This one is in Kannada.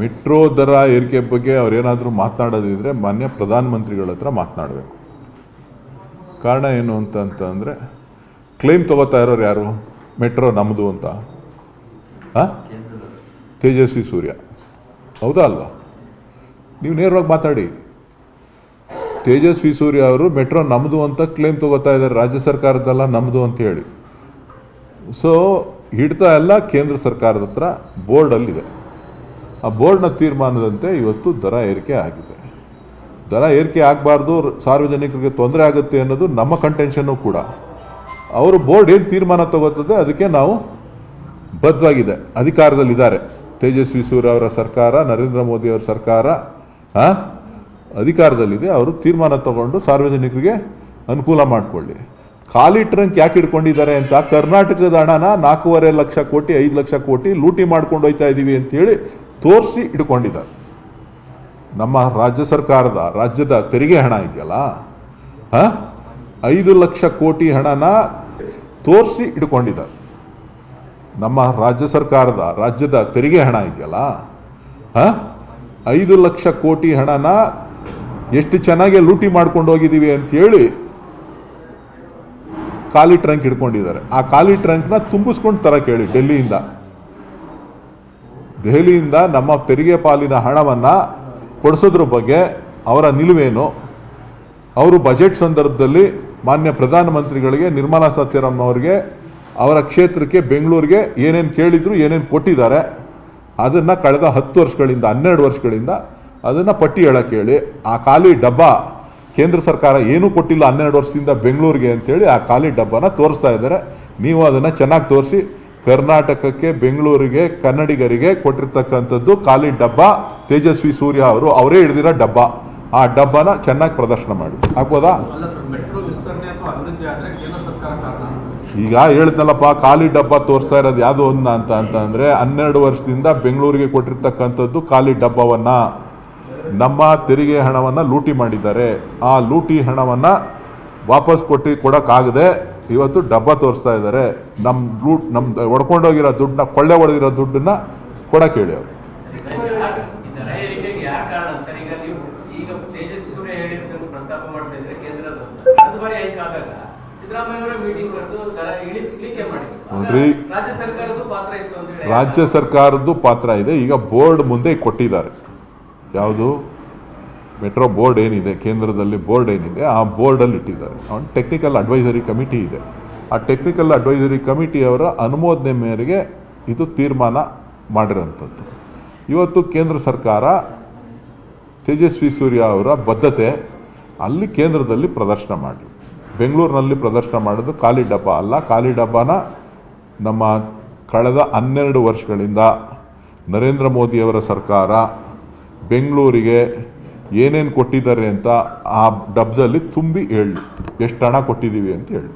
ಮೆಟ್ರೋ ದರ ಏರಿಕೆ ಬಗ್ಗೆ ಅವರೇನಾದರೂ ಮಾತನಾಡೋದಿದ್ರೆ ಮಾನ್ಯ ಪ್ರಧಾನಮಂತ್ರಿಗಳ ಹತ್ರ ಮಾತನಾಡಬೇಕು. ಕಾರಣ ಏನು ಅಂತಂದರೆ ಕ್ಲೈಮ್ ತಗೋತಾ ಇರೋರು ಯಾರು? ಮೆಟ್ರೋ ನಮ್ಮದು ಅಂತ ತೇಜಸ್ವಿ ಸೂರ್ಯ, ಹೌದಾ ಅಲ್ವಾ? ನೀವು ನೇರವಾಗಿ ಮಾತಾಡಿ. ತೇಜಸ್ವಿ ಸೂರ್ಯ ಅವರು ಮೆಟ್ರೋ ನಮ್ಮದು ಅಂತ ಕ್ಲೈಮ್ ತಗೋತಾ ಇದ್ದಾರೆ, ರಾಜ್ಯ ಸರ್ಕಾರದಲ್ಲ ನಮ್ಮದು ಅಂತ ಹೇಳಿ. ಸೊ ಹಿಡ್ತಾ ಎಲ್ಲ ಕೇಂದ್ರ ಸರ್ಕಾರದ ಹತ್ರ ಬೋರ್ಡಲ್ಲಿದೆ. ಆ ಬೋರ್ಡ್ನ ತೀರ್ಮಾನದಂತೆ ಇವತ್ತು ದರ ಏರಿಕೆ ಆಗಿದೆ. ದರ ಏರಿಕೆ ಆಗಬಾರ್ದು, ಸಾರ್ವಜನಿಕರಿಗೆ ತೊಂದರೆ ಆಗುತ್ತೆ ಅನ್ನೋದು ನಮ್ಮ ಕಂಟೆನ್ಷನ್ನು ಕೂಡ. ಅವರು ಬೋರ್ಡ್ ಏನು ತೀರ್ಮಾನ ತಗೋತದೆ ಅದಕ್ಕೆ ನಾವು ಬದ್ಧವಾಗಿದೆ. ಅಧಿಕಾರದಲ್ಲಿದ್ದಾರೆ ತೇಜಸ್ವಿ ಸೂರ್ಯ ಅವರ ಸರ್ಕಾರ, ನರೇಂದ್ರ ಮೋದಿ ಅವರ ಸರ್ಕಾರ ಅಧಿಕಾರದಲ್ಲಿದೆ. ಅವರು ತೀರ್ಮಾನ ತಗೊಂಡು ಸಾರ್ವಜನಿಕರಿಗೆ ಅನುಕೂಲ ಮಾಡಿಕೊಳ್ಳಿ. ಖಾಲಿ ಟ್ರಂಕ್ ಯಾಕೆ ಇಟ್ಕೊಂಡಿದ್ದಾರೆ ಅಂತ, ಕರ್ನಾಟಕದ ಹಣನ 4.5 ಲಕ್ಷ ಕೋಟಿ 5 ಲಕ್ಷ ಕೋಟಿ ಲೂಟಿ ಮಾಡ್ಕೊಂಡು ಹೋಗ್ತಾ ಇದ್ದೀವಿ ಅಂತೇಳಿ ತೋರಿಸಿ ಇಟ್ಕೊಂಡಿದ್ದಾರೆ. ನಮ್ಮ ರಾಜ್ಯದ ತೆರಿಗೆ ಹಣ ಇದೆಯಲ್ಲ, 5 ಲಕ್ಷ ಕೋಟಿ ಹಣನ ತೋರಿಸಿ ಇಟ್ಕೊಂಡಿದ್ದಾರೆ. ನಮ್ಮ ರಾಜ್ಯದ ತೆರಿಗೆ ಹಣ ಇದೆಯಲ್ಲ, 5 ಲಕ್ಷ ಕೋಟಿ ಹಣನ ಎಷ್ಟು ಚೆನ್ನಾಗಿ ಲೂಟಿ ಮಾಡ್ಕೊಂಡು ಹೋಗಿದ್ದೀವಿ ಅಂತೇಳಿ ಖಾಲಿ ಟ್ರಂಕ್ ಇಟ್ಕೊಂಡಿದ್ದಾರೆ. ಆ ಖಾಲಿ ಟ್ರಂಕ್ನ ತುಂಬಿಸ್ಕೊಂಡು ತರಕ್ಕೆ ಹೇಳಿ ದೆಹಲಿಯಿಂದ ನಮ್ಮ ತೆರಿಗೆ ಪಾಲಿನ ಹಣವನ್ನು ಕೊಡಿಸೋದ್ರ ಬಗ್ಗೆ ಅವರ ನಿಲುವೇನು? ಅವರು ಬಜೆಟ್ ಸಂದರ್ಭದಲ್ಲಿ ಮಾನ್ಯ ಪ್ರಧಾನಮಂತ್ರಿಗಳಿಗೆ, ನಿರ್ಮಲಾ ಸೀತಾರಾಮನ್ ಅವರಿಗೆ, ಅವರ ಕ್ಷೇತ್ರಕ್ಕೆ ಬೆಂಗಳೂರಿಗೆ ಏನೇನು ಕೇಳಿದ್ರು, ಏನೇನು ಕೊಟ್ಟಿದ್ದಾರೆ ಅದನ್ನು ಕಳೆದ 10 ವರ್ಷಗಳಿಂದ 12 ವರ್ಷಗಳಿಂದ ಅದನ್ನು ಪಟ್ಟಿ ಹೇಳಕ್ಕೆ ಹೇಳಿ. ಆ ಖಾಲಿ ಡಬ್ಬ ಕೇಂದ್ರ ಸರ್ಕಾರ ಏನೂ ಕೊಟ್ಟಿಲ್ಲ 12 ವರ್ಷದಿಂದ ಬೆಂಗಳೂರಿಗೆ ಅಂತೇಳಿ ಆ ಖಾಲಿ ಡಬ್ಬನ ತೋರಿಸ್ತಾ ಇದ್ದಾರೆ. ನೀವು ಅದನ್ನು ಚೆನ್ನಾಗಿ ತೋರಿಸಿ, ಕರ್ನಾಟಕಕ್ಕೆ, ಬೆಂಗಳೂರಿಗೆ, ಕನ್ನಡಿಗರಿಗೆ ಕೊಟ್ಟಿರ್ತಕ್ಕಂಥದ್ದು ಖಾಲಿ ಡಬ್ಬ ತೇಜಸ್ವಿ ಸೂರ್ಯ ಅವರೇ ಹಿಡಿದಿರೋ ಡಬ್ಬ. ಆ ಡಬ್ಬನ ಚೆನ್ನಾಗಿ ಪ್ರದರ್ಶನ ಮಾಡಿ. ಆಗ್ಬೋದಾ? ಈಗ ಹೇಳ್ತಲ್ಲಪ್ಪ, ಖಾಲಿ ಡಬ್ಬ ತೋರಿಸ್ತಾ ಇರೋದು ಯಾವುದು ಅಂತಂದರೆ 12 ವರ್ಷದಿಂದ ಬೆಂಗಳೂರಿಗೆ ಕೊಟ್ಟಿರ್ತಕ್ಕಂಥದ್ದು ಖಾಲಿ ಡಬ್ಬವನ್ನು, ನಮ್ಮ ತೆರಿಗೆ ಹಣವನ್ನು ಲೂಟಿ ಮಾಡಿದ್ದಾರೆ. ಆ ಲೂಟಿ ಹಣವನ್ನು ವಾಪಸ್ ಕೊಡೋಕ್ಕಾಗದೆ ಇವತ್ತು ಡಬ್ಬ ತೋರಿಸ್ತಾ ಇದ್ದಾರೆ. ನಮ್ಮ ಹೊಡ್ಕೊಂಡೋಗಿರೋ ದುಡ್ಡನ್ನ, ಕೊಳ್ಳೆ ಹೊಡೆದಿರೋ ದುಡ್ಡನ್ನ ಕೊಡಕ್ಕೆ ಹೇಳಿ ಅವರು. ನೋಡ್ರಿ, ರಾಜ್ಯ ಸರ್ಕಾರದ್ದು ಪಾತ್ರ ಇದೆ. ಈಗ ಬೋರ್ಡ್ ಮುಂದೆ ಕೊಟ್ಟಿದ್ದಾರೆ. ಯಾವುದು? ಮೆಟ್ರೋ ಬೋರ್ಡ್ ಏನಿದೆ, ಕೇಂದ್ರದಲ್ಲಿ ಬೋರ್ಡ್ ಏನಿದೆ, ಆ ಬೋರ್ಡಲ್ಲಿ ಇಟ್ಟಿದ್ದಾರೆ. ಟೆಕ್ನಿಕಲ್ ಅಡ್ವೈಸರಿ ಕಮಿಟಿ ಇದೆ. ಆ ಟೆಕ್ನಿಕಲ್ ಅಡ್ವೈಸರಿ ಕಮಿಟಿಯವರ ಅನುಮೋದನೆ ಮೇರೆಗೆ ಇದು ತೀರ್ಮಾನ ಮಾಡಿರೋಂಥದ್ದು. ಇವತ್ತು ಕೇಂದ್ರ ಸರ್ಕಾರ ತೇಜಸ್ವಿ ಸೂರ್ಯ ಅವರ ಬದ್ಧತೆ ಅಲ್ಲಿ ಕೇಂದ್ರದಲ್ಲಿ ಪ್ರದರ್ಶನ ಮಾಡಿ, ಬೆಂಗಳೂರಿನಲ್ಲಿ ಪ್ರದರ್ಶನ ಮಾಡೋದು ಖಾಲಿ ಡಬ್ಬ ಅಲ್ಲ. ಖಾಲಿ ಡಬ್ಬನ ನಮ್ಮ ಕಳೆದ 12 ವರ್ಷಗಳಿಂದ ನರೇಂದ್ರ ಮೋದಿಯವರ ಸರ್ಕಾರ ಬೆಂಗಳೂರಿಗೆ ಏನೇನು ಕೊಟ್ಟಿದ್ದಾರೆ ಅಂತ ಆ ಡಬ್ಬದಲ್ಲಿ ತುಂಬಿ ಹೇಳಿ, ಎಷ್ಟು ಹಣ ಕೊಟ್ಟಿದ್ದೀವಿ ಅಂತ ಹೇಳಿ.